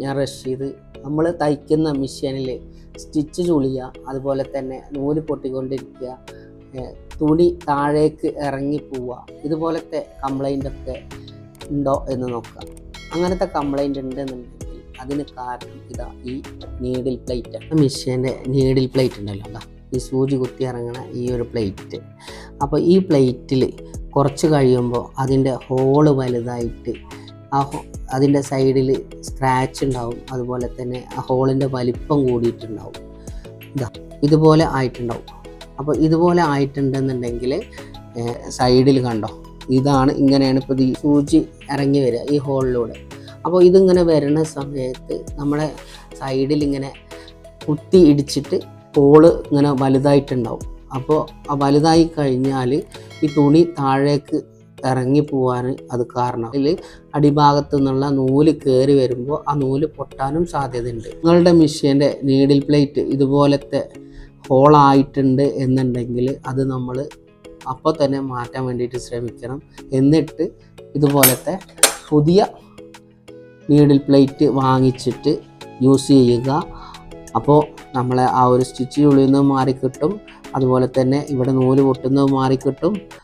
ഞാൻ റഷീദ്. നമ്മൾ തയ്ക്കുന്ന മെഷീനിൽ സ്റ്റിച്ച് ചുളിയുക, അതുപോലെ തന്നെ നൂല് പൊട്ടിക്കൊണ്ടിരിക്കുക, തുണി താഴേക്ക് ഇറങ്ങി പോവുക, ഇതുപോലത്തെ കംപ്ലൈൻ്റ് ഒക്കെ ഉണ്ടോ എന്ന് നോക്കുക. അങ്ങനത്തെ കംപ്ലൈൻ്റ് ഉണ്ടെന്നുണ്ടെങ്കിൽ അതിന് കാരണം ഇതാ ഈ നീഡിൽ പ്ലേറ്റ്. മെഷീൻ്റെ നീഡിൽ പ്ലേറ്റ് ഉണ്ടല്ലോ, അതാ ഈ സൂചി കുത്തി ഇറങ്ങണ ഈ ഒരു പ്ലേറ്റ്. അപ്പോൾ ഈ പ്ലേറ്റിൽ കുറച്ച് കഴിയുമ്പോൾ അതിൻ്റെ ഹോള് വലുതായിട്ട് അതിൻ്റെ സൈഡിൽ സ്ക്രാച്ച് ഉണ്ടാവും, അതുപോലെ തന്നെ ആ ഹോളിൻ്റെ വലിപ്പം കൂടിയിട്ടുണ്ടാവും. ഇതുപോലെ ആയിട്ടുണ്ടാവും. അപ്പോൾ ഇതുപോലെ ആയിട്ടുണ്ടെന്നുണ്ടെങ്കിൽ സൈഡിൽ കണ്ടോ, ഇങ്ങനെയാണ് ഇപ്പോൾ ഈ സൂചി ഇറങ്ങി വരിക ഈ ഹോളിലൂടെ. അപ്പോൾ ഇതിങ്ങനെ വരുന്ന സമയത്ത് നമ്മളെ സൈഡിൽ ഇങ്ങനെ കുത്തി ഇടിച്ചിട്ട് ഹോള് ഇങ്ങനെ വലുതായിട്ടുണ്ടാവും. അപ്പോൾ ആ വലുതായി കഴിഞ്ഞാൽ ഈ തുണി താഴേക്ക് ഇറങ്ങി പോവാൻ അത് കാരണം. അതിൽ അടിഭാഗത്തു നിന്നുള്ള നൂല് കയറി വരുമ്പോൾ ആ നൂല് പൊട്ടാനും സാധ്യതയുണ്ട്. നിങ്ങളുടെ മെഷീൻ്റെ നീഡിൽ പ്ലേറ്റ് ഇതുപോലത്തെ ഹോളായിട്ടുണ്ട് എന്നുണ്ടെങ്കിൽ അത് നമ്മൾ അപ്പോൾ തന്നെ മാറ്റാൻ വേണ്ടിയിട്ട് ശ്രമിക്കണം. എന്നിട്ട് ഇതുപോലത്തെ പുതിയ നീഡിൽ പ്ലേറ്റ് വാങ്ങിച്ചിട്ട് യൂസ് ചെയ്യുക. അപ്പോൾ നമ്മളെ ആ ഒരു സ്റ്റിച്ച് ചുളിയുന്നത് മാറിക്കിട്ടും, അതുപോലെ തന്നെ ഇവിടെ നൂല് പൊട്ടുന്നത് മാറിക്കിട്ടും.